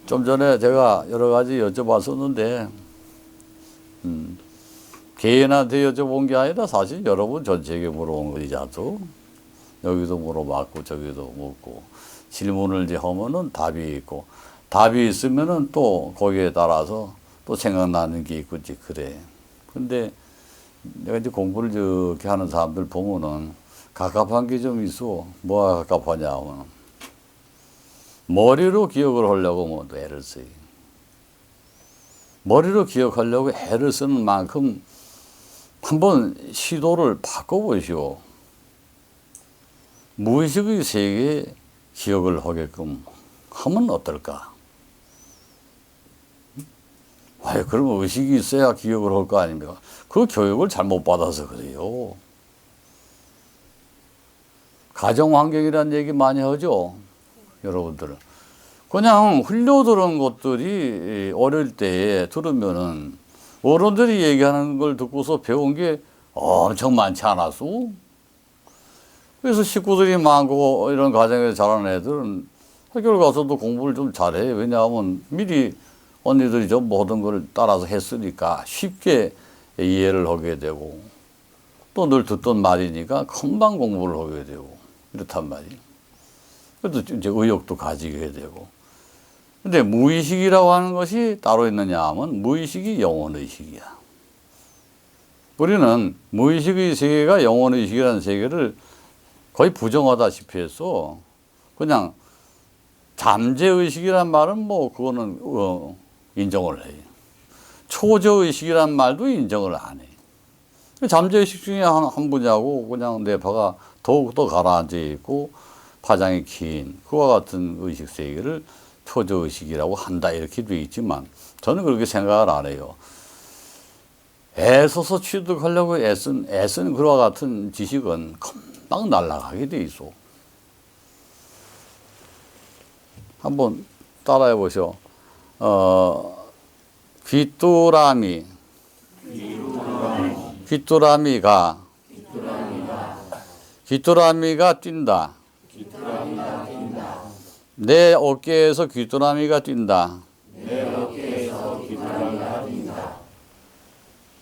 좀 전에 제가 여러 가지 여쭤봤었는데, 개인한테 여쭤본 게 아니라 사실 여러분 전체에게 물어본 거이자도 여기도 물어봤고 저기도 묻고 질문을 이제 하면은 답이 있고 답이 있으면은 또 거기에 따라서 또 생각나는 게 있고 이제 그래. 근데 내가 이제 공부를 이렇게 하는 사람들 보면은 갑갑한 게 좀 있어. 뭐가 갑갑하냐 하면 머리로 기억을 하려고 뭐 애를 써요. 머리로 기억하려고 애를 쓰는 만큼 한번 시도를 바꿔보시오. 무의식의 세계에 기억을 하게끔 하면 어떨까? 왜 그러면 의식이 있어야 기억을 할 거 아닙니까? 그 교육을 잘못 받아서 그래요. 가정 환경이라는 얘기 많이 하죠, 여러분들은. 그냥 흘려들은 것들이 어릴 때 들으면은 어른들이 얘기하는 걸 듣고서 배운 게 엄청 많지 않았어? 그래서 식구들이 많고 이런 가정에서 자라는 애들은 학교를 가서도 공부를 좀 잘해. 왜냐하면 미리 언니들이 좀 모든 걸 따라서 했으니까 쉽게 이해를 하게 되고 또 늘 듣던 말이니까 금방 공부를 하게 되고 이렇단 말이에요. 그래도 이제 의욕도 가지게 되고. 근데 무의식이라고 하는 것이 따로 있느냐 하면 무의식이 영혼의식이야. 우리는 무의식의 세계가 영혼의식이라는 세계를 거의 부정하다시피 해서 그냥 잠재의식이란 말은 뭐 그거는 인정을 해요. 초저의식이란 말도 인정을 안 해요. 잠재의식 중에 한 분야고 그냥 내 파가 더욱더 가라앉아 있고 파장이 긴 그와 같은 의식 세계를 초저의식이라고 한다 이렇게 되어 있지만 저는 그렇게 생각을 안 해요. 애써서 취득하려고 애쓴 그와 같은 지식은 금방 날아가게 돼 있어. 한번 따라해 보시오. 귀뚜라미가 뛴다. 내 어깨에서 귀뚜라미가 뛴다.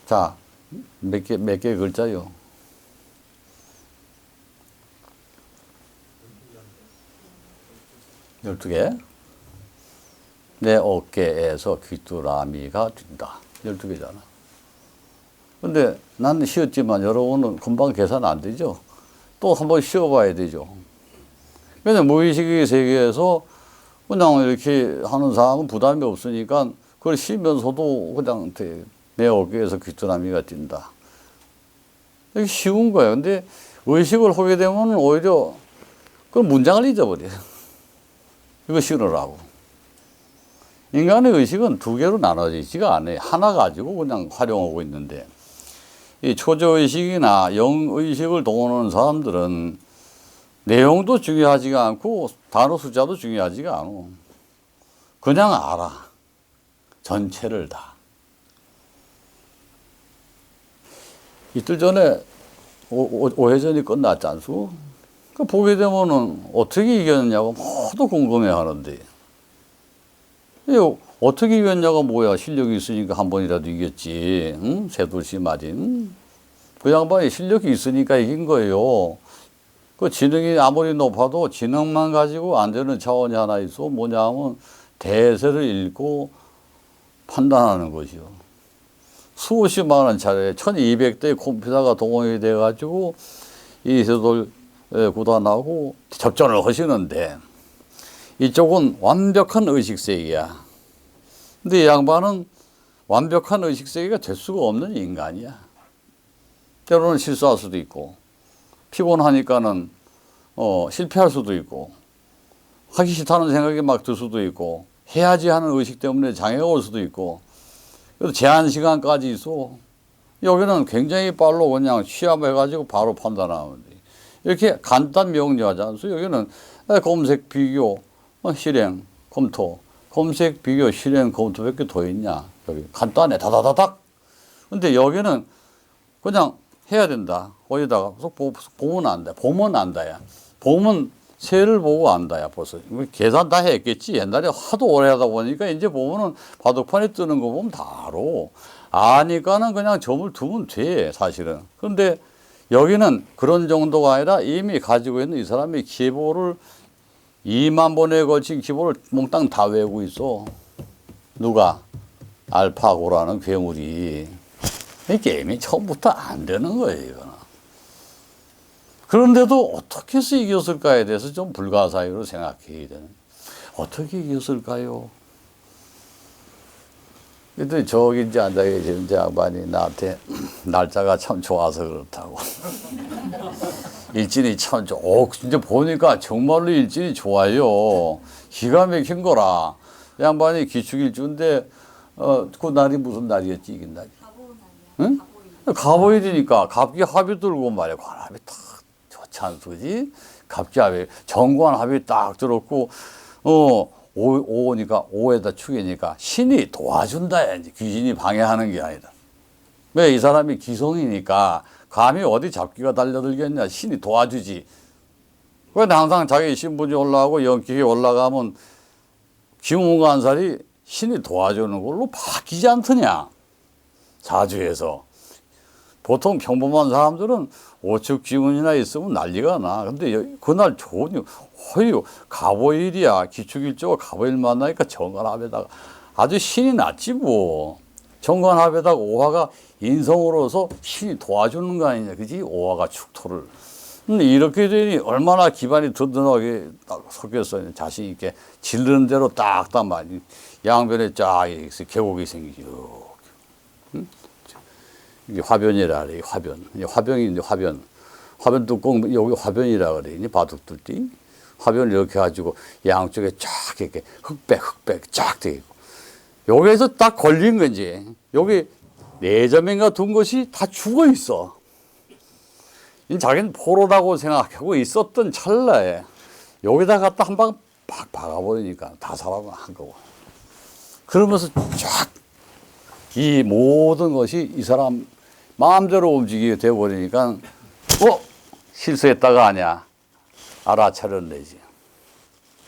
자, 몇 개 글자요? 열두 개. 내 어깨에서 귀뚜라미가 뛴다. 12개잖아. 근데 나는 쉬었지만 여러분은 금방 계산 안 되죠? 또 한번 쉬어봐야 되죠. 그냥 무의식의 세계에서 그냥 이렇게 하는 사람은 부담이 없으니까 그걸 쉬면서도 그냥 내 어깨에서 귀뚜라미가 뛴다. 이게 쉬운 거예요. 근데 의식을 하게 되면 오히려 그 문장을 잊어버려요. 이거 쉬느라고. 인간의 의식은 두 개로 나눠지지가 않아요. 하나 가지고 그냥 활용하고 있는데 이 초저의식이나 영의식을 동원하는 사람들은 내용도 중요하지가 않고 단어 숫자도 중요하지가 않아. 그냥 알아. 전체를 다. 이틀 전에 오해전이 끝났지 않소? 그 보게 되면은 어떻게 이겼냐고 모두 궁금해 하는데. 어떻게 이겼냐가 뭐야. 실력이 있으니까 한 번이라도 이겼지. 응? 새돌씨 말인. 그 양반이 실력이 있으니까 이긴 거예요. 그 지능이 아무리 높아도 지능만 가지고 안 되는 차원이 하나 있어. 뭐냐 하면 대세를 읽고 판단하는 것이요. 수십만 원짜리 1200대의 컴퓨터가 동원이 돼가지고 이세돌 구단하고 접전을 하시는데 이쪽은 완벽한 의식세계야. 근데 이 양반은 완벽한 의식세계가 될 수가 없는 인간이야. 때로는 실수할 수도 있고 피곤하니까는 실패할 수도 있고 하기 싫다는 생각이 막 들 수도 있고 해야지 하는 의식 때문에 장애가 올 수도 있고 그래서 제한 시간까지 있어. 여기는 굉장히 빨로 그냥 시험해가지고 바로 판단하면 돼. 이렇게 간단 명료하지 않소? 여기는 검색, 비교, 실행, 검토, 검색, 비교, 실행, 검토 몇 개 더 있냐? 여기 간단해. 다다다닥. 근데 여기는 그냥 해야 된다. 거기다가 보면 안다. 보면 안다야. 보면 새를 보고 안다야 벌써. 계산 다 했겠지. 옛날에 하도 오래 하다 보니까 이제 보면은 바둑판에 뜨는 거 보면 다 알아. 아니까는 그냥 점을 두면 돼 사실은. 그런데 여기는 그런 정도가 아니라 이미 가지고 있는 이 사람이 기보를 2만 번에 걸친 기보를 몽땅 다 외우고 있어. 누가? 알파고라는 괴물이. 이 게임이 처음부터 안 되는 거예요, 이거는. 그런데도 어떻게 해서 이겼을까에 대해서 좀 불가사의로 생각해야 되는. 어떻게 이겼을까요? 근데 저기 이제 앉아 계신 양반이 나한테 날짜가 참 좋아서 그렇다고. 일진이 참 진짜 보니까 정말로 일진이 좋아요. 기가 막힌 거라. 양반이 기축일주인데 그 날이 무슨 날이었지 이긴 날이? 응? 가보일이니까 갑기 합이 들고 말이야. 관합이 딱 좋지 않소지? 갑기 합이 정관 합이 딱 들었고 오니까 오에다 축이니까 신이 도와준다. 이제 귀신이 방해하는 게 아니다. 왜 이 사람이 기성이니까 감히 어디 잡기가 달려들겠냐. 신이 도와주지. 그런데 항상 자기 신분이 올라가고 연격이 올라가면 기무관살이 신이 도와주는 걸로 바뀌지 않더냐. 사주에서. 보통 평범한 사람들은 오축 기운이나 있으면 난리가 나. 근데 그날 좋으니 허유 갑오일이야. 기축일조가 갑오일 만나니까 정관합에다가 아주 신이 났지 뭐. 정관합에다가 오화가 인성으로서 신이 도와주는 거 아니냐. 그지? 오화가 축토를. 근데 이렇게 되니 얼마나 기반이 든든하게 딱 섞였어요. 자신 있게 질르는 대로 딱딱 많이 양변에 쫙 이렇게 계곡이 생기죠. 응? 이게 화변이라 그래. 화변. 화병이 이제 화변. 화변 뚜껑 여기 화변이라 그래. 이제 바둑 뚫 때 화변 이렇게 가지고 양쪽에 쫙 이렇게 흑백 쫙 되어 있고. 여기에서 딱 걸린 건지 여기 4점인가 둔 것이 다 죽어 있어. 자기는 포로다고 생각하고 있었던 찰나에 여기다 갖다 한 방 팍 박아버리니까 다 살아난 거고. 그러면서 쫙 이 모든 것이 이 사람 마음대로 움직이게 되어버리니까 실수했다가 아니야. 알아차렸내지.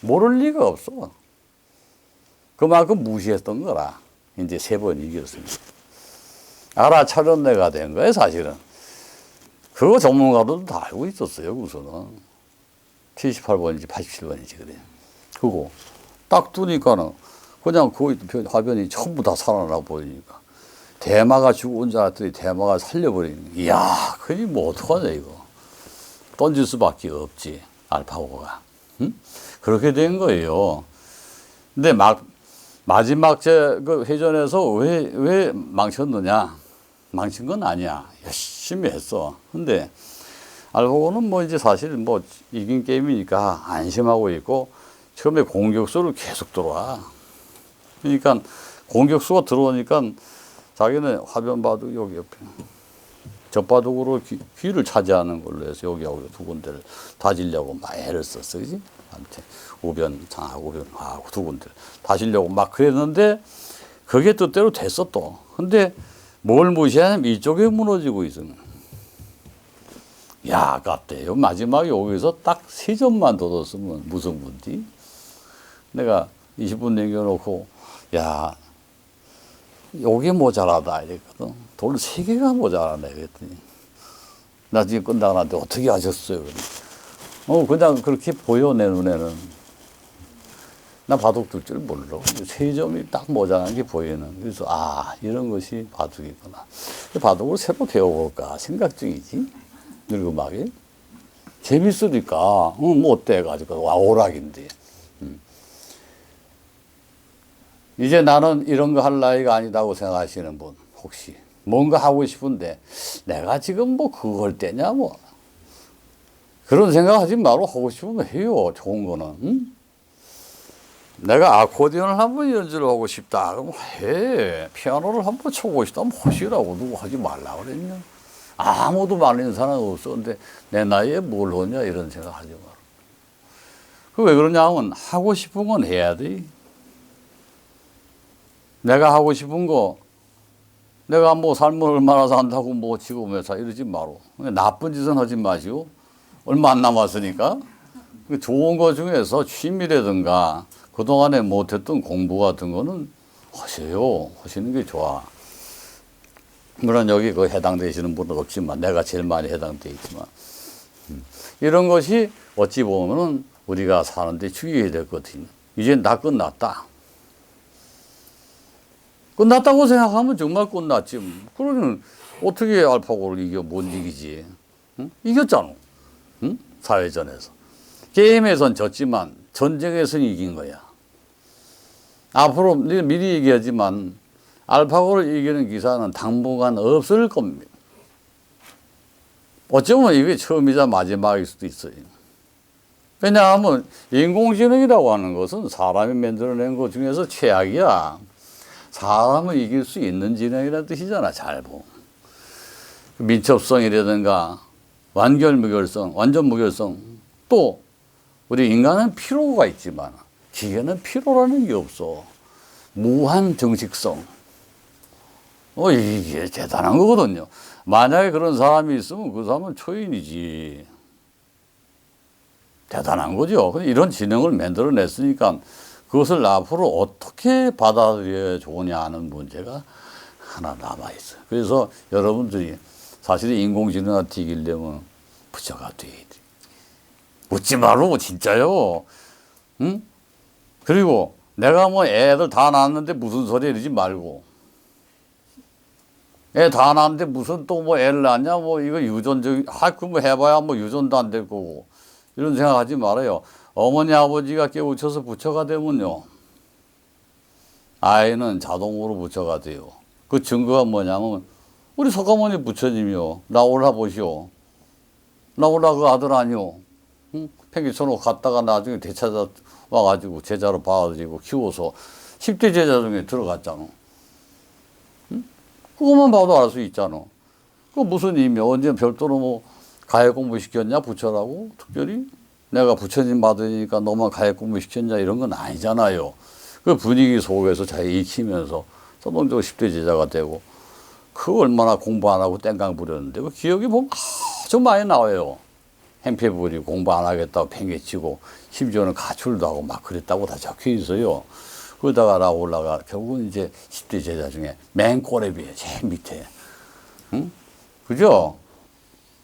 모를 리가 없어. 그만큼 무시했던 거라. 이제 3번 이겼으니까. 알아차렸내가 된 거야 사실은. 그거 전문가들도 다 알고 있었어요, 우선은. 78번인지 87번인지 그래. 그거 딱 두니까는 그냥 그 화변이 전부 다 살아나 보이니까. 대마가 죽은 줄 알았더니 대마가 살려버리는. 이야, 그니 뭐 어떡하냐, 이거. 던질 수밖에 없지, 알파고가. 응? 그렇게 된 거예요. 근데 마지막 그 회전에서 왜 망쳤느냐? 망친 건 아니야. 열심히 했어. 근데 알파고는 뭐 이제 사실 뭐 이긴 게임이니까 안심하고 있고 처음에 공격수를 계속 들어와. 그러니까 공격수가 들어오니까 자기는 화변 바둑 여기 옆에 젖바둑으로 귀를 차지하는 걸로 해서 여기하고 두 군데를 다지려고 막 애를 썼어. 그지? 한테 우변, 장하고 우변, 하고 두 군데를 다지려고 막 그랬는데 그게 뜻대로 됐어 또. 근데 뭘 무시하냐면 이쪽에 무너지고 있으면. 야, 아깝대요. 마지막에 여기서 딱 3점만 더 뒀으면 무슨 문디? 내가 20분 남겨놓고, 야, 여기 모자라다. 이랬거든. 돌 3개가 모자라네. 그랬더니. 나 지금 끝나고 나한테 어떻게 하셨어요? 그냥 그렇게 보여, 내 눈에는. 나 바둑 둘 줄 몰라. 3점이 딱 모자란 게 보이는. 그래서, 이런 것이 바둑이구나. 바둑을 새로 배워볼까 생각 중이지. 늙음하게. 재밌으니까, 뭐 어때? 가지고, 오락인데. 이제 나는 이런 거 할 나이가 아니다고 생각하시는 분, 혹시. 뭔가 하고 싶은데, 내가 지금 뭐 그거 할 때냐, 뭐. 그런 생각 하지 말고 하고 싶으면 해요. 좋은 거는. 응? 내가 아코디언을 한번 연주를 하고 싶다. 그럼 해. 피아노를 한번 쳐보고 싶다. 뭐 하시라고. 누구 하지 말라 그랬냐. 아무도 말리는 사람 없어. 근데 내 나이에 뭘 하냐. 이런 생각 하지 마라. 그 왜 그러냐 하면 하고 싶은 건 해야 돼. 내가 하고 싶은 거, 내가 뭐 삶을 얼마나 산다고 뭐 지금 왜 사 이러지 마라. 나쁜 짓은 하지 마시오. 얼마 안 남았으니까. 그 좋은 거 중에서 취미라든가 그동안에 못했던 공부 같은 거는 하세요. 하시는 게 좋아. 물론 여기 그 해당되시는 분은 없지만 내가 제일 많이 해당돼 있지만 이런 것이 어찌 보면은 우리가 사는데 주의해야 될 것같아요. 이젠 다 끝났다. 끝났다고 생각하면 정말 끝났지. 그러면 어떻게 알파고를 이겨? 못 이기지. 응? 이겼잖아. 응? 사회전에서. 게임에선 졌지만 전쟁에선 이긴 거야. 앞으로 미리 얘기하지만 알파고를 이기는 기사는 당분간 없을 겁니다. 어쩌면 이게 처음이자 마지막일 수도 있어요. 왜냐하면 인공지능이라고 하는 것은 사람이 만들어낸 것 중에서 최악이야. 사람을 이길 수 있는 지능이라는 뜻이잖아, 잘 보면. 민첩성이라든가 완전 무결성. 또 우리 인간은 피로가 있지만 기계는 피로라는 게 없어. 무한 정식성. 이게 대단한 거거든요. 만약에 그런 사람이 있으면 그 사람은 초인이지. 대단한 거죠. 이런 지능을 만들어냈으니까 그것을 앞으로 어떻게 받아들여야 좋으냐 하는 문제가 하나 남아있어요. 그래서 여러분들이 사실 인공지능한테 이기려면 부처가 돼야 돼. 웃지 마로, 진짜요. 응? 그리고 내가 뭐 애들 다 낳았는데 무슨 소리 이러지 말고. 애 다 낳았는데 무슨 또 뭐 애를 낳냐, 뭐 이거 유전적, 그 뭐 해봐야 뭐 유전도 안 될 거고. 이런 생각 하지 말아요. 어머니, 아버지가 깨우쳐서 부처가 되면요. 아이는 자동으로 부처가 돼요. 그 증거가 뭐냐면, 우리 석가모니 부처님이요. 나올라 보시오. 나올라 그 아들 아니오. 응? 팽이쳐놓고 갔다가 나중에 되찾아 와가지고 제자로 받아들이고 키워서 10대 제자 중에 들어갔잖아. 응? 그것만 봐도 알 수 있잖아. 그 무슨 의미야? 언제 별도로 뭐 가해 공부 시켰냐? 부처라고? 특별히? 내가 부처님 받으니까 너만 가해 공부 시켰냐? 이런 건 아니잖아요. 그 분위기 속에서 자기 익히면서 서동적으로 10대 제자가 되고 그 얼마나 공부 안 하고 땡깡 부렸는데 그 기억이 보면 아주 많이 나와요. 행패 부리고 공부 안 하겠다고 팽개치고 심지어는 가출도 하고 막 그랬다고 다 적혀 있어요. 그러다가 나 올라가 결국은 이제 10대 제자 중에 맨 꼬레비에 제일 밑에. 응? 그죠?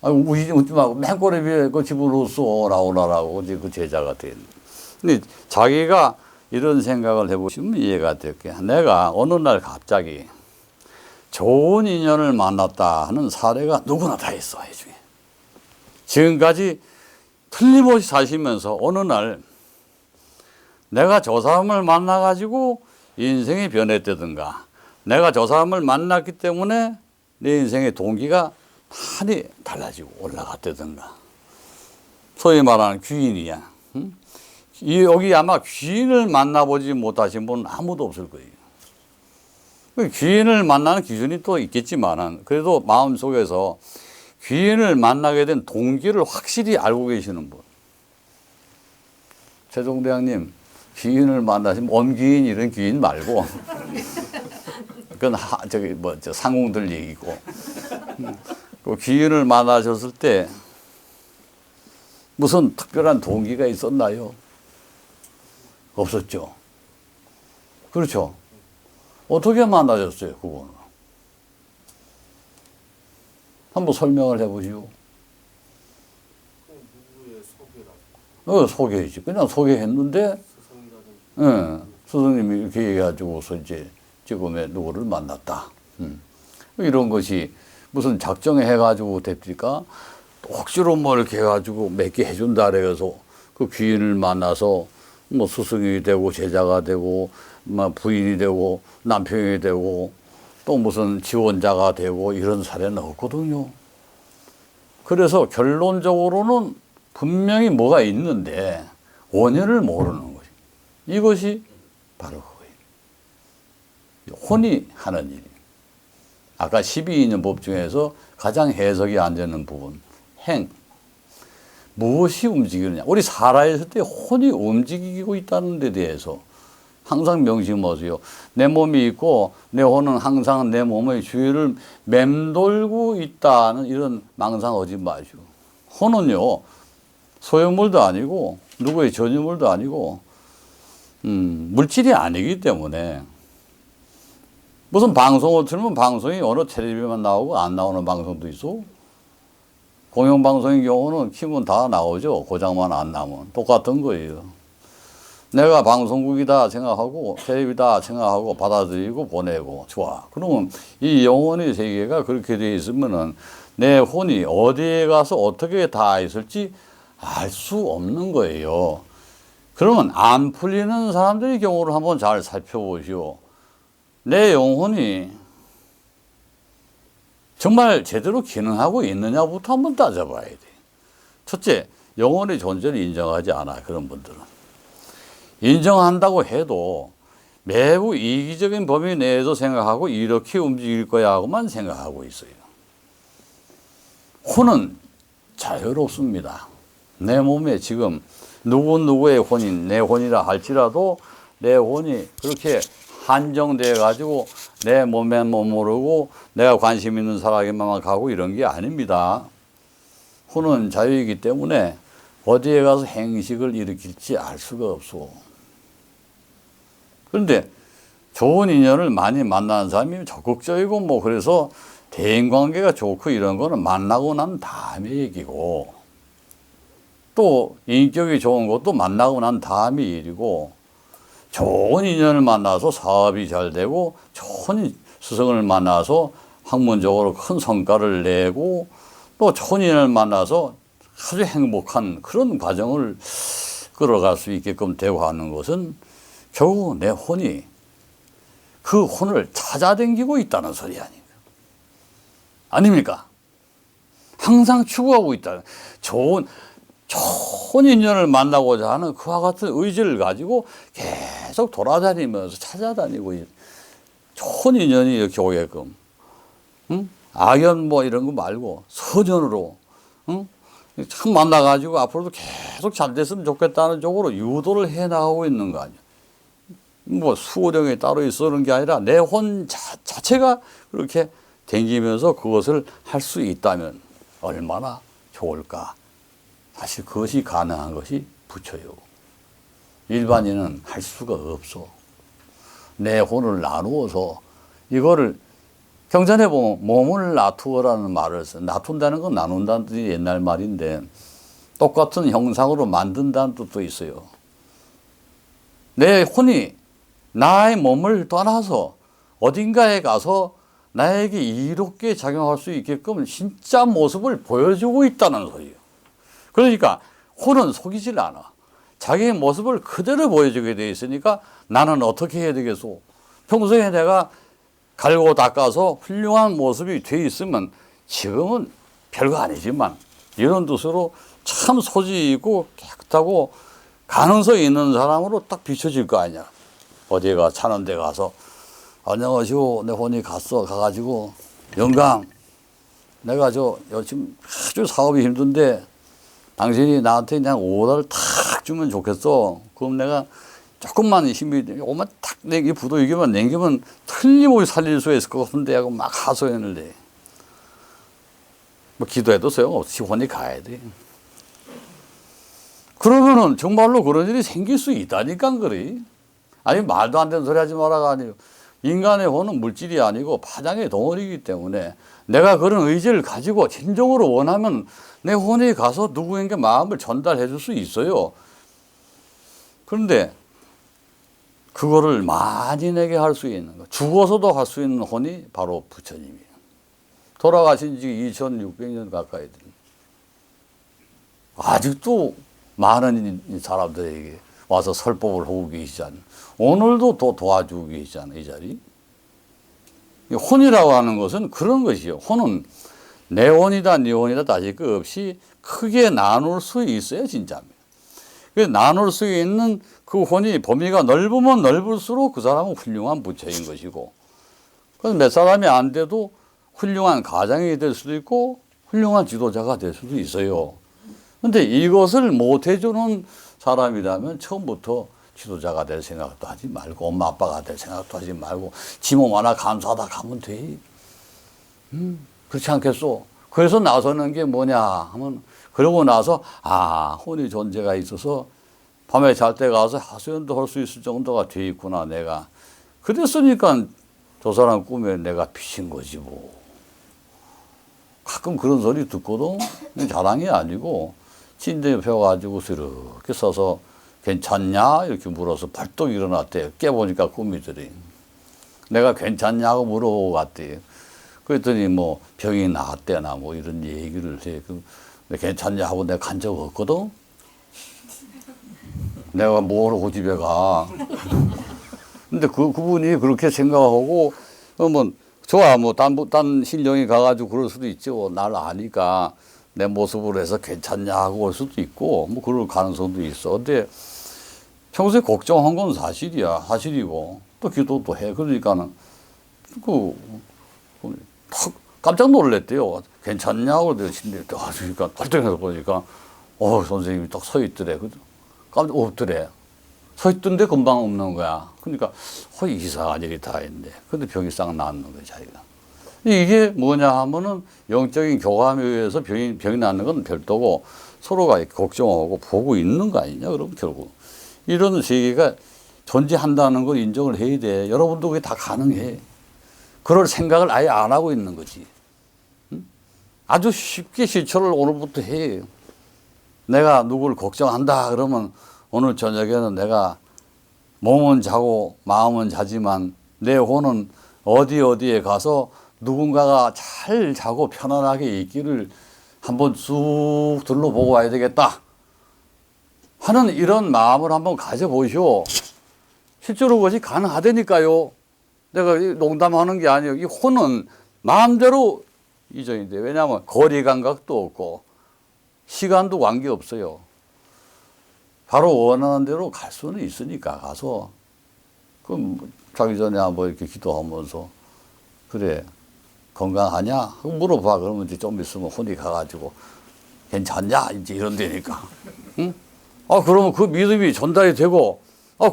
웃지 말고 맨 꼬레비에 그 집어넣었어. 라오라라고 이제 그 제자가 된. 근데 자기가 이런 생각을 해보시면 이해가 될게요. 내가 어느 날 갑자기 좋은 인연을 만났다 하는 사례가 누구나 다 있어, 이 중에. 지금까지 틀림없이 사시면서 어느 날 내가 저 사람을 만나가지고 인생이 변했다든가 내가 저 사람을 만났기 때문에 내 인생의 동기가 많이 달라지고 올라갔다든가 소위 말하는 귀인이야. 응? 여기 아마 귀인을 만나보지 못하신 분은 아무도 없을 거예요. 귀인을 만나는 기준이 또 있겠지만은 그래도 마음속에서 귀인을 만나게 된 동기를 확실히 알고 계시는 분. 최종대왕님, 귀인을 만나시면 엄귀인 이런 귀인 말고 그건 상공들 얘기고 그 귀인을 만나셨을 때 무슨 특별한 동기가 있었나요? 없었죠. 그렇죠. 어떻게 만나셨어요, 그거는? 한번 설명을 해보시오. 누구의 소개이지. 그냥 소개했는데, 스승님이 이렇게 얘기해가지고서 이제 지금의 누구를 만났다. 이런 것이 무슨 작정해 해가지고 됩니까? 억지로 뭐 이렇게 해가지고 몇 개 해준다 그래서 그 귀인을 만나서 뭐 스승이 되고 제자가 되고 뭐 부인이 되고 남편이 되고 또 무슨 지원자가 되고 이런 사례는 없거든요. 그래서 결론적으로는 분명히 뭐가 있는데 원인을 모르는 거지. 이것이 바로 그거예요. 혼이 하는 일이에요. 아까 12인연 법 중에서 가장 해석이 안 되는 부분, 행. 무엇이 움직이느냐. 우리 살아있을 때 혼이 움직이고 있다는 데 대해서 항상 명심하세요. 내 몸이 있고 내 혼은 항상 내 몸의 주위를 맴돌고 있다는 이런 망상하지 마시고. 혼은요, 소유물도 아니고 누구의 전유물도 아니고 물질이 아니기 때문에 무슨 방송을 틀면 방송이 어느 텔레비만 나오고 안 나오는 방송도 있어. 공영방송의 경우는 키면 다 나오죠. 고장만 안 나면. 똑같은 거예요. 내가 방송국이다 생각하고 텔레비다 생각하고 받아들이고 보내고 좋아. 그러면 이 영혼의 세계가 그렇게 돼 있으면은 내 혼이 어디에 가서 어떻게 닿아 있을지 알 수 없는 거예요. 그러면 안 풀리는 사람들의 경우를 한번 잘 살펴보시오. 내 영혼이 정말 제대로 기능하고 있느냐부터 한번 따져봐야 돼. 첫째, 영혼의 존재를 인정하지 않아, 그런 분들은. 인정한다고 해도 매우 이기적인 범위 내에서 생각하고 이렇게 움직일 거야 하고만 생각하고 있어요. 혼은 자유롭습니다. 내 몸에 지금 누구의 혼인, 내 혼이라 할지라도 내 혼이 그렇게 한정돼 가지고 내 몸에 머무르고 내가 관심 있는 사람에게만 가고 이런 게 아닙니다. 혼은 자유이기 때문에 어디에 가서 행식을 일으킬지 알 수가 없어. 그런데 좋은 인연을 많이 만나는 사람이 적극적이고 뭐 그래서 대인관계가 좋고 이런 거는 만나고 난 다음에 얘기고, 또 인격이 좋은 것도 만나고 난 다음에 일이고, 좋은 인연을 만나서 사업이 잘 되고 좋은 스승을 만나서 학문적으로 큰 성과를 내고 또 좋은 인연을 만나서 아주 행복한 그런 과정을 끌어갈 수 있게끔 되고 하는 것은 결국 내 혼이 그 혼을 찾아다니고 있다는 소리 아닙니까? 항상 추구하고 있다. 좋은 인연을 만나고자 하는 그와 같은 의지를 가지고 계속 돌아다니면서 찾아다니고 좋은 인연이 이렇게 오게끔, 응? 악연 뭐 이런 거 말고 선연으로, 응? 참 만나가지고 앞으로도 계속 잘 됐으면 좋겠다는 쪽으로 유도를 해나가고 있는 거 아니야. 뭐 수호령이 따로 있어 그런 게 아니라 내 혼 자체가 그렇게 댕기면서 그것을 할 수 있다면 얼마나 좋을까. 사실 그것이 가능한 것이 부처요. 일반인은 할 수가 없어. 내 혼을 나누어서 이거를 경전에 보면 몸을 나투어라는 말을 써. 나툰다는 건 나눈다는 뜻이 옛날 말인데 똑같은 형상으로 만든다는 뜻도 있어요. 내 혼이 나의 몸을 떠나서 어딘가에 가서 나에게 이롭게 작용할 수 있게끔 진짜 모습을 보여주고 있다는 소리예요. 그러니까 혼은 속이질 않아. 자기의 모습을 그대로 보여주게 돼 있으니까 나는 어떻게 해야 되겠소? 평소에 내가 갈고 닦아서 훌륭한 모습이 돼 있으면 지금은 별거 아니지만 이런 뜻으로 참 소질 있고 깨끗하고 가능성 있는 사람으로 딱 비춰질 거 아니야. 어디가 차는 데 가서 안녕하시오. 내 혼이 가가지고 영감, 내가 지금 아주 사업이 힘든데 당신이 나한테 그냥 5달을 탁 주면 좋겠어. 그럼 내가 조금만 힘이, 오만 탁 이 부도이기만 남기면 틀림없이 살릴 수 있을 것 같은데 하고 막 하소연을 해. 뭐 기도해도 소용없이 혼이 가야 돼. 그러면은 정말로 그런 일이 생길 수 있다니까 그래. 아니 말도 안 되는 소리 하지 마라가 아니고, 인간의 혼은 물질이 아니고 파장의 덩어리이기 때문에 내가 그런 의지를 가지고 진정으로 원하면 내 혼이 가서 누구에게 마음을 전달해 줄 수 있어요. 그런데 그거를 만인에게 할 수 있는 거, 죽어서도 할 수 있는 혼이 바로 부처님이에요. 돌아가신 지 2600년 가까이 된, 아직도 많은 사람들에게 와서 설법을 하고 계시잖아요. 오늘도 또 도와주고 계시잖아요, 이 자리. 혼이라고 하는 것은 그런 것이요. 혼은 내 혼이다, 네 혼이다 따질 것 없이 크게 나눌 수 있어요, 진짜입니다. 나눌 수 있는 그 혼이 범위가 넓으면 넓을수록 그 사람은 훌륭한 부처인 것이고, 그래서 몇 사람이 안 돼도 훌륭한 가장이 될 수도 있고 훌륭한 지도자가 될 수도 있어요. 그런데 이것을 못 해주는 사람이라면 처음부터 지도자가 될 생각도 하지 말고 엄마 아빠가 될 생각도 하지 말고 지 몸 하나 감수하다 가면 돼. 그렇지 않겠소? 그래서 나서는 게 뭐냐 하면, 그러고 나서 혼의 존재가 있어서 밤에 잘 때 가서 하소연도 할 수 있을 정도가 돼 있구나 내가. 그랬으니까 저 사람 꿈에 내가 비친 거지 뭐. 가끔 그런 소리 듣고도 자랑이 아니고 침대 옆에 가지고서 이렇게 서서 괜찮냐 이렇게 물어서 벌떡 일어났대. 깨보니까 꿈이더래. 내가 괜찮냐고 물어보고 갔대. 그랬더니 뭐 병이 나았대나 뭐 이런 얘기를 해. 괜찮냐 하고 내가 간 적 없거든. 내가 뭐하러 집에 가. 근데 그분이 그렇게 생각하고, 뭐, 좋아, 뭐, 딴 신령이 가가지고 그럴 수도 있죠. 날 아니까 내 모습으로 해서 괜찮냐 하고 올 수도 있고, 뭐, 그럴 가능성도 있어. 근데 평소에 걱정한 건 사실이야. 사실이고, 또 기도도 해. 그러니까는, 탁 깜짝 놀랐대요. 괜찮냐고 내가 신령 때 하니까, 발등에서 보니까, 선생님이 딱 서 있더래. 깜짝 없더래. 서 있던데 금방 없는 거야. 그러니까 이상한 일이 다 있네. 근데 병이 싹 낫는 거야 자기가. 이게 뭐냐 하면은 영적인 교감에 의해서 병이 낫는 건 별도고 서로가 걱정하고 보고 있는 거 아니냐. 그럼 결국 이런 세계가 존재한다는 걸 인정을 해야 돼. 여러분도 그게 다 가능해. 그럴 생각을 아예 안 하고 있는 거지. 응? 아주 쉽게 실천을 오늘부터 해. 내가 누구를 걱정한다 그러면 오늘 저녁에는 내가 몸은 자고 마음은 자지만 내 혼은 어디에 가서 누군가가 잘 자고 편안하게 있기를 한번 쑥 둘러보고 와야 되겠다 하는 이런 마음을 한번 가져보시오. 실제로 그것이 가능하다니까요. 내가 농담하는 게 아니에요. 이 혼은 마음대로 이전이 돼. 왜냐하면 거리 감각도 없고 시간도 관계없어요. 바로 원하는 대로 갈 수는 있으니까 가서 그럼 자기 전에 한번 이렇게 기도하면서 그래 건강하냐? 하고 물어봐. 그러면 이제 좀 있으면 혼이 가가지고 괜찮냐? 이제 이런 데니까. 응? 그러면 그 믿음이 전달이 되고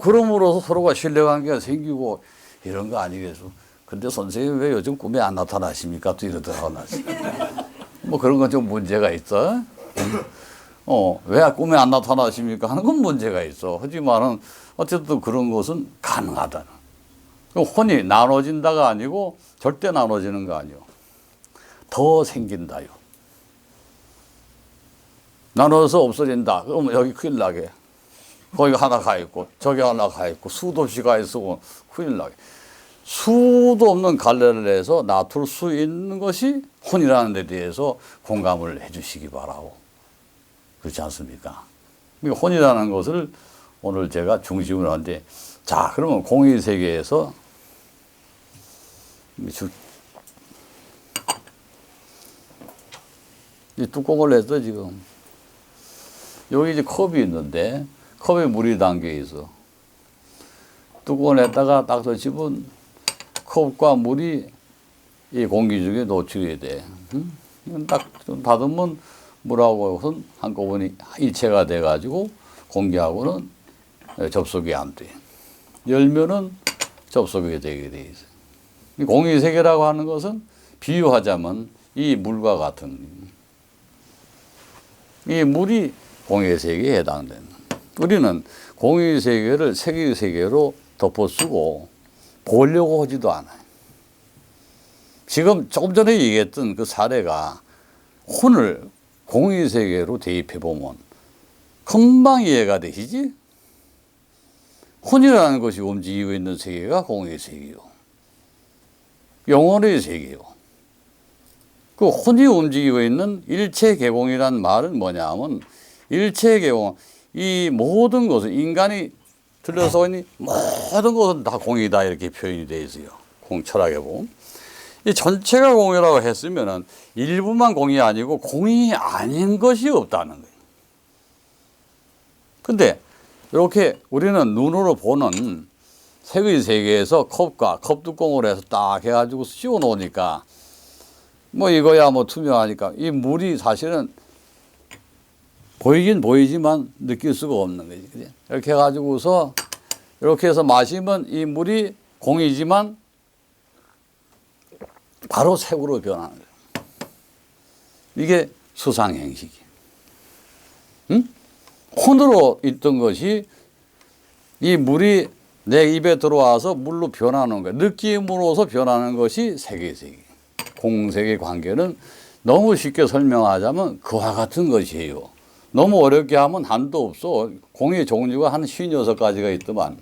그럼으로써 서로가 신뢰관계가 생기고 이런 거 아니겠어. 근데 선생님 왜 요즘 꿈에 안 나타나십니까? 또 이러더라고. 뭐 그런 건 좀 문제가 있어. 왜 꿈에 안 나타나십니까? 하는 건 문제가 있어. 하지만은 어쨌든 그런 것은 가능하다는. 혼이 나눠진다가 아니고 절대 나눠지는 거 아니요. 더 생긴다요. 나눠서 없어진다. 그러면 여기 큰일 나게. 거기 하나 가 있고 저기 하나 가 있고 수도 없이 가 있고 큰일 나게. 수도 없는 갈래를 해서 놔둘 수 있는 것이 혼이라는 데 대해서 공감을 해 주시기 바라고. 그렇지 않습니까? 혼이라는 것을 오늘 제가 중심으로 하는데, 자, 그러면 공의 세계에서 이 뚜껑을 내서 지금 여기 이제 컵이 있는데 컵에 물이 담겨 있어. 뚜껑을 냈다가 딱 젖히면 컵과 물이 이 공기 중에 노출이 돼. 딱 닫으면 물하고는 한꺼번에 일체가 돼가지고 공기하고는 접속이 안 돼. 열면은 접속이 되게 돼 있어요. 공의세계라고 하는 것은 비유하자면 이 물과 같은 이 물이 공의세계에 해당되는. 우리는 공의세계를 세계세계로 덮어쓰고 보려고 하지도 않아요. 지금 조금 전에 얘기했던 그 사례가 혼을 공의세계로 대입해보면 금방 이해가 되시지? 혼이라는 것이 움직이고 있는 세계가 공의세계요. 영혼의 세계요. 그 혼이 움직이고 있는 일체개공이란 말은 뭐냐 하면 일체개공, 이 모든 것은 인간이 들려서 있는 모든 것은 다 공이다 이렇게 표현이 되어 있어요. 철학에 보면. 이 전체가 공이라고 했으면은 일부만 공이 아니고 공이 아닌 것이 없다는 거예요. 근데 이렇게 우리는 눈으로 보는 색의 세계에서 컵과 컵 뚜껑을 해서 딱 해가지고 씌워 놓으니까 뭐 이거야 뭐 투명하니까 이 물이 사실은 보이긴 보이지만 느낄 수가 없는 거지. 그치? 이렇게 해가지고서 이렇게 해서 마시면 이 물이 공이지만 바로 색으로 변하는 거예요. 이게 수상행식이에요. 응? 혼으로 있던 것이 이 물이 내 입에 들어와서 물로 변하는 거예요. 느낌으로서 변하는 것이 세계세계. 공세계 관계는 너무 쉽게 설명하자면 그와 같은 것이에요. 너무 어렵게 하면 한도 없어. 공의 종류가 한 56가지가 있더만.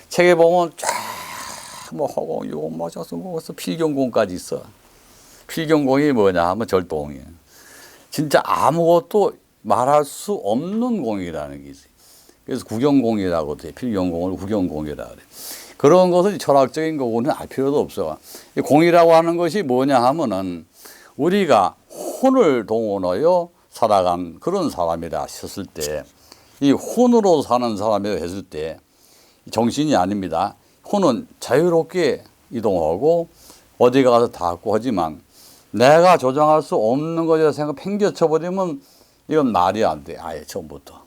책에 보면 쫙 뭐 허공, 요거 맞아서 먹어서 필경공까지 있어. 필경공이 뭐냐 하면 절도공이에요. 진짜 아무것도 말할 수 없는 공이라는 게 있어요. 그래서 구경공이라고 돼. 필경공을 구경공이라고 그래. 그런 것은 철학적인 거고는 알 필요도 없어. 공이라고 하는 것이 뭐냐 하면은 우리가 혼을 동원하여 살아간 그런 사람이라 했을 때, 이 혼으로 사는 사람이라 했을 때 정신이 아닙니다. 혼은 자유롭게 이동하고 어디 가서 닿고 하지만 내가 조정할 수 없는 것이라 생각 팽개쳐버리면 이건 말이 안 돼. 아예 처음부터.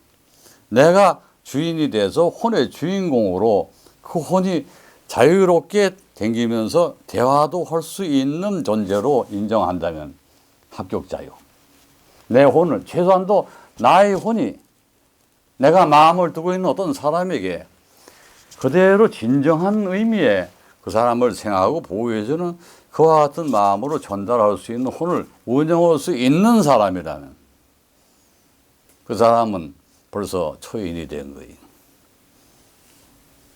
내가 주인이 돼서 혼의 주인공으로 그 혼이 자유롭게 댕기면서 대화도 할 수 있는 존재로 인정한다면 합격자요. 내 혼을, 최소한도 나의 혼이 내가 마음을 두고 있는 어떤 사람에게 그대로 진정한 의미의 그 사람을 생각하고 보호해주는 그와 같은 마음으로 전달할 수 있는 혼을 운영할 수 있는 사람이라면 그 사람은 벌써 초인이 된 거예요.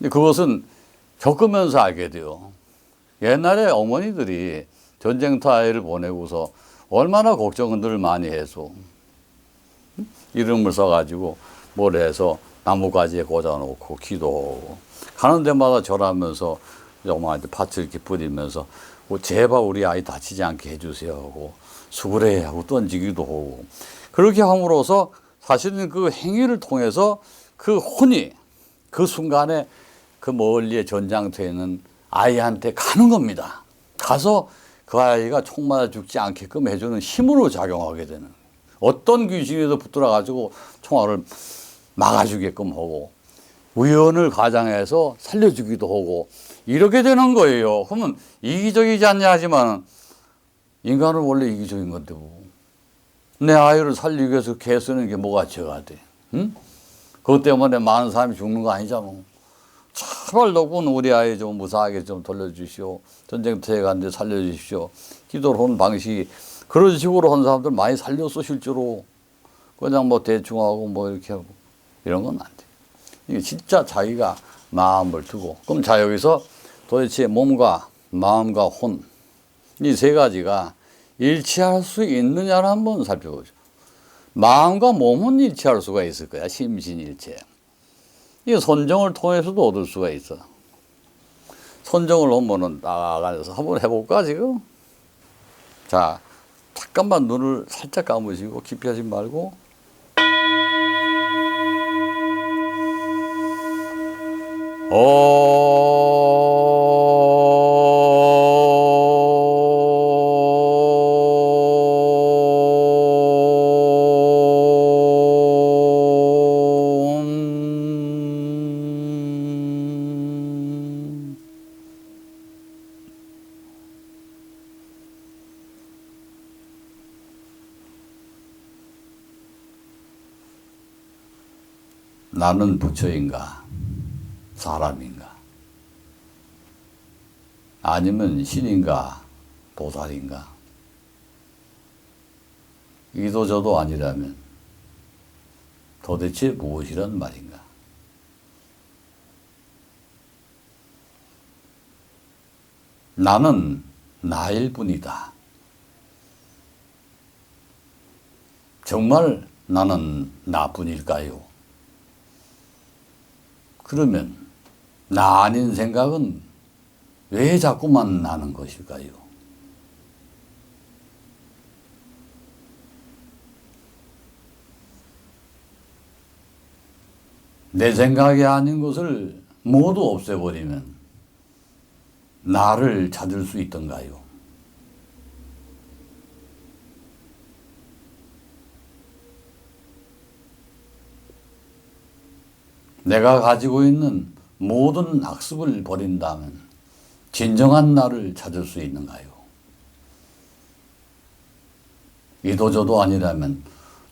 그것은 겪으면서 알게 돼요. 옛날에 어머니들이 전쟁터 아이를 보내고서 얼마나 걱정들 많이 해서 이름을 써가지고 뭘 해서 나뭇가지에 꽂아놓고 기도하고 가는 데마다 절하면서 엄마한테 팥을 이렇게 뿌리면서 제발 우리 아이 다치지 않게 해주세요 하고 수그레 하고 던지기도 하고 그렇게 함으로써 사실은 그 행위를 통해서 그 혼이 그 순간에 그 멀리에 전장터에 있는 아이한테 가는 겁니다. 가서 그 아이가 총 맞아 죽지 않게끔 해주는 힘으로 작용하게 되는, 어떤 귀신에도 붙들어 가지고 총알을 막아주게끔 하고 우연을 가장해서 살려주기도 하고 이렇게 되는 거예요. 그러면 이기적이지 않냐 하지만 인간은 원래 이기적인 건데 뭐. 내 아이를 살리기 위해서 개 쓰는 게 뭐가 죄가 돼? 응? 그것 때문에 많은 사람이 죽는 거 아니잖아. 제발 너군 우리 아이 좀 무사하게 좀 돌려주시오. 전쟁터에 갔는데 살려주십시오. 기도를 하는 방식이 그런 식으로 한 사람들 많이 살렸어 실제로. 그냥 뭐 대충 하고 뭐 이렇게 하고 이런 건 안 돼. 이게 진짜 자기가 마음을 두고. 그럼 자 여기서 도대체 몸과 마음과 혼 이 세 가지가 일치할 수 있느냐를 한번 살펴보죠. 마음과 몸은 일치할 수가 있을 거야. 심신일체. 이 선정을 통해서도 얻을 수가 있어. 선정을 하면은 나가서 한번 해볼까 지금? 자, 잠깐만 눈을 살짝 감으시고 깊이 하지 말고 나는 부처인가? 사람인가? 아니면 신인가? 보살인가? 이도 저도 아니라면 도대체 무엇이란 말인가? 나는 나일 뿐이다. 정말 나는 나뿐일까요? 그러면 나 아닌 생각은 왜 자꾸만 나는 것일까요? 내 생각이 아닌 것을 모두 없애버리면 나를 찾을 수 있던가요? 내가 가지고 있는 모든 학습을 버린다면 진정한 나를 찾을 수 있는가요? 이도 저도 아니라면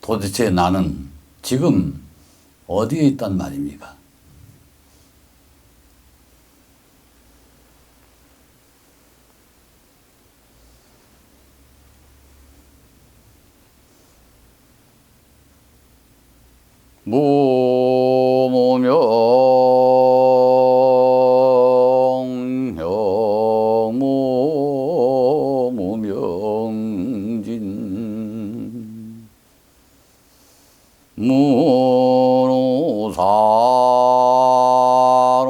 도대체 나는 지금 어디에 있단 말입니까? 무명진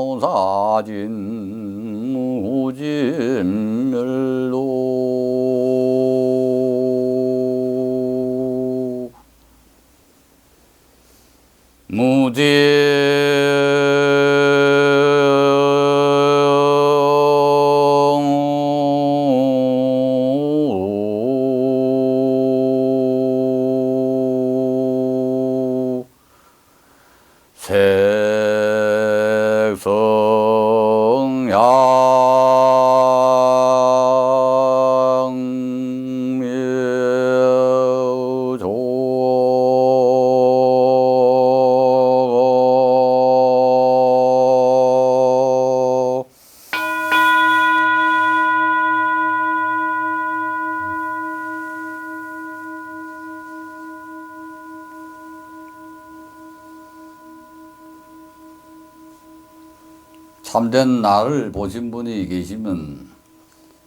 무노사노사진 무진멸로 색성야명묘조 참된 나를 보신 분이 계시면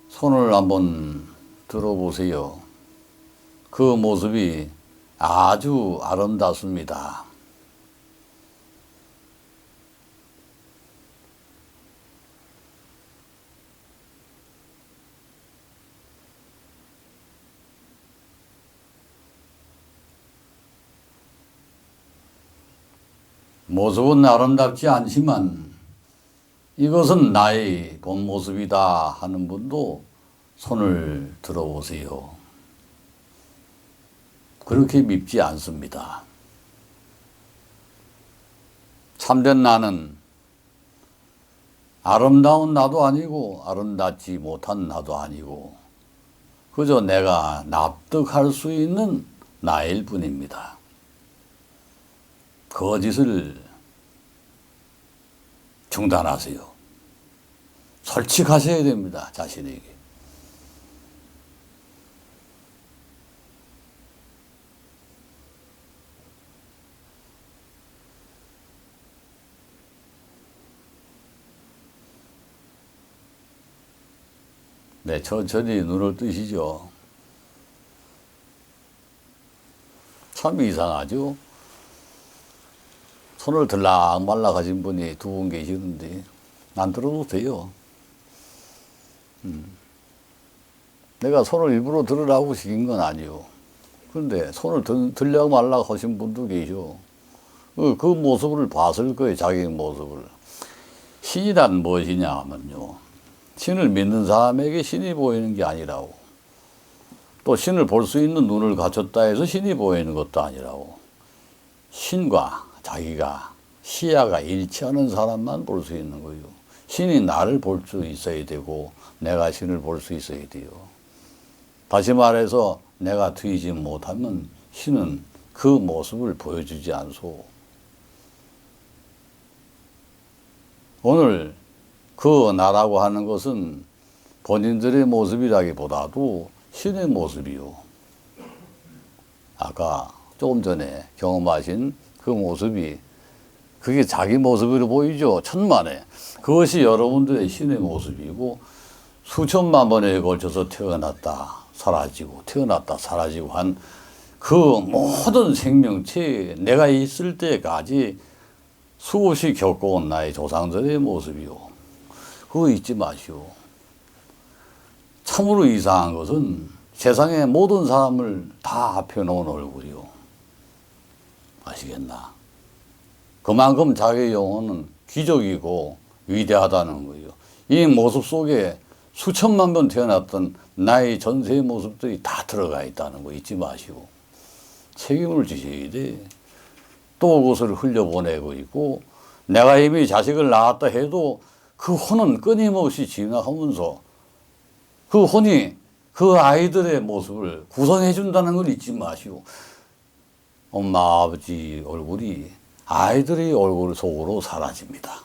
손을 한번 들어보세요. 그 모습이 아주 아름답습니다. 모습은 아름답지 않지만 이것은 나의 본 모습이다 하는 분도 손을 들어보세요. 그렇게 밉지 않습니다. 참된 나는 아름다운 나도 아니고 아름답지 못한 나도 아니고 그저 내가 납득할 수 있는 나일 뿐입니다. 거짓을 중단하세요. 솔직하셔야 됩니다. 자신에게. 네, 천천히 눈을 뜨시죠. 참 이상하죠? 손을 들락말락 하신 분이 두 분 계시는데 안 들어도 돼요. 내가 손을 일부러 들으라고 시킨 건 아니요. 그런데 손을 들락말락 하신 분도 계셔. 그 모습을 봤을 거예요. 자기 모습을. 신이란 무엇이냐 하면요. 신을 믿는 사람에게 신이 보이는 게 아니라고. 또 신을 볼 수 있는 눈을 갖췄다 해서 신이 보이는 것도 아니라고. 신과 자기가 시야가 일치하는 사람만 볼 수 있는 거예요. 신이 나를 볼 수 있어야 되고 내가 신을 볼 수 있어야 돼요. 다시 말해서 내가 트이지 못하면 신은 그 모습을 보여주지 않소. 오늘 그 나라고 하는 것은 본인들의 모습이라기보다도 신의 모습이요. 아까 조금 전에 경험하신 그 모습이 그게 자기 모습으로 보이죠. 천만에. 그것이 여러분들의 신의 모습이고 수천만 번에 걸쳐서 태어났다 사라지고 태어났다 사라지고 한 그 모든 생명체에 내가 있을 때까지 수없이 겪어온 나의 조상들의 모습이요. 그거 잊지 마시오. 참으로 이상한 것은 세상의 모든 사람을 다 합해놓은 얼굴이요. 아시겠나? 그만큼 자기 영혼은 기적이고 위대하다는 거예요. 이 모습 속에 수천만 번 태어났던 나의 전세의 모습들이 다 들어가 있다는 거 잊지 마시고 책임을 지셔야 돼. 또 그것을 흘려보내고 있고 내가 이미 자식을 낳았다 해도 그 혼은 끊임없이 지나가면서 그 혼이 그 아이들의 모습을 구성해 준다는 걸 잊지 마시고 엄마, 아버지 얼굴이 아이들의 얼굴 속으로 사라집니다.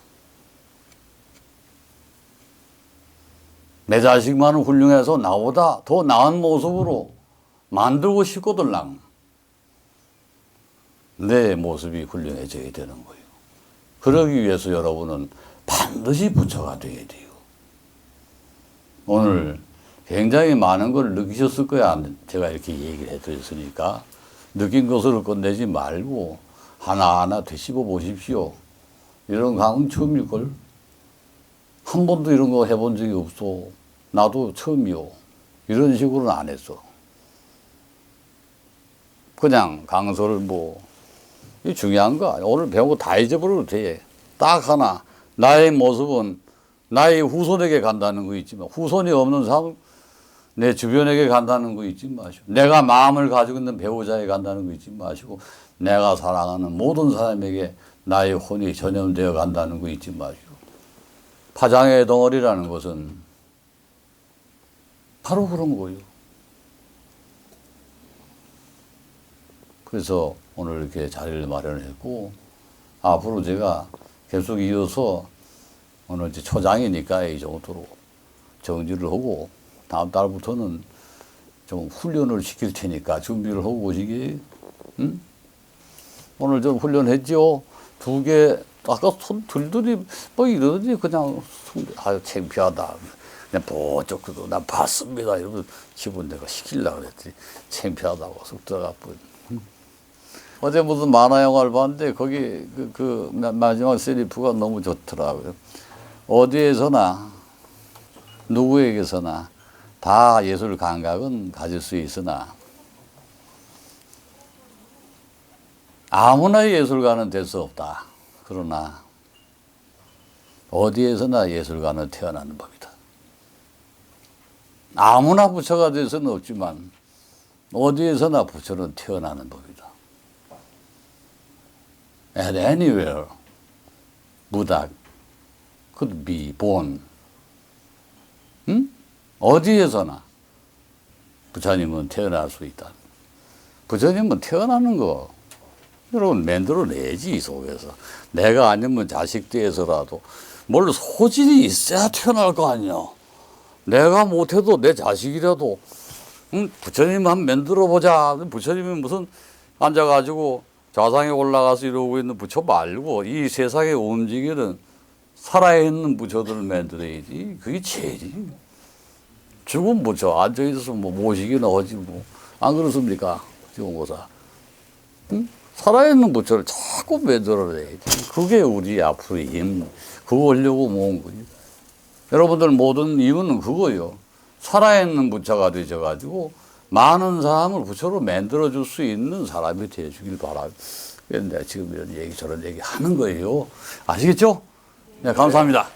내 자식만은 훌륭해서 나보다 더 나은 모습으로 만들고 싶거들랑 내 모습이 훌륭해져야 되는 거예요. 그러기 위해서 여러분은 반드시 부처가 되어야 돼요. 오늘 굉장히 많은 걸 느끼셨을 거야. 제가 이렇게 얘기를 해드렸으니까. 느낀 것으로 끝내지 말고 하나하나 되씹어 보십시오. 이런 강은 처음일걸. 한 번도 이런 거 해본 적이 없어. 나도 처음이요. 이런 식으로는 안 했어. 그냥 강서를 이 중요한 거 오늘 배운 거 다 잊어버려도 돼. 딱 하나. 나의 모습은 나의 후손에게 간다는 거 있지만 후손이 없는 사람 내 주변에게 간다는 거 잊지 마시고 내가 마음을 가지고 있는 배우자에게 간다는 거 잊지 마시고 내가 사랑하는 모든 사람에게 나의 혼이 전염되어 간다는 거 잊지 마시고 파장의 덩어리라는 것은 바로 그런 거예요. 그래서 오늘 이렇게 자리를 마련했고 앞으로 제가 계속 이어서 오늘 이제 초장이니까 이 정도로 정지를 하고 다음 달부터는 좀 훈련을 시킬 테니까 준비를 하고 오시기. 응? 오늘 좀 훈련했죠? 2개 아까 손 들더니 이러더니 그냥 아유 창피하다. 그냥 보쪽 그거 난 봤습니다. 이러면 기분 내가 시키려고 그랬더니 창피하다고 쑥 들어가고. 어제 무슨 만화 영화를 봤는데 거기 그 마지막 세리프가 너무 좋더라고요. 어디에서나 누구에게서나 다 예술 감각은 가질 수 있으나 아무나 예술가는 될 수 없다. 그러나 어디에서나 예술가는 태어나는 법이다. 아무나 부처가 될 수는 없지만 어디에서나 부처는 태어나는 법이다. At anywhere, Buddha could be born. 응? 어디에서나 부처님은 태어날 수 있다. 부처님은 태어나는 거 여러분 만들어내지 이 속에서. 내가 아니면 자식 뒤에서라도 뭘 소질이 있어야 태어날 거 아니야. 내가 못해도 내 자식이라도 부처님 한번 만들어보자. 부처님이 무슨 앉아가지고 좌상에 올라가서 이러고 있는 부처 말고 이 세상에 움직이는 살아있는 부처들을 만들어야지. 그게 제일이. 죽은 부처 앉아있어서 모시기나 하지 안 그렇습니까? 지원고사. 응? 살아있는 부처를 자꾸 만들어내야지. 그게 우리 앞으로의 힘. 그거 하려고 모은 거지. 여러분들 모든 이유는 그거예요. 살아있는 부처가 되셔가지고 많은 사람을 부처로 만들어줄 수 있는 사람이 되어주길 바라요. 그래서 내가 지금 이런 얘기 저런 얘기 하는 거예요. 아시겠죠? 네, 감사합니다.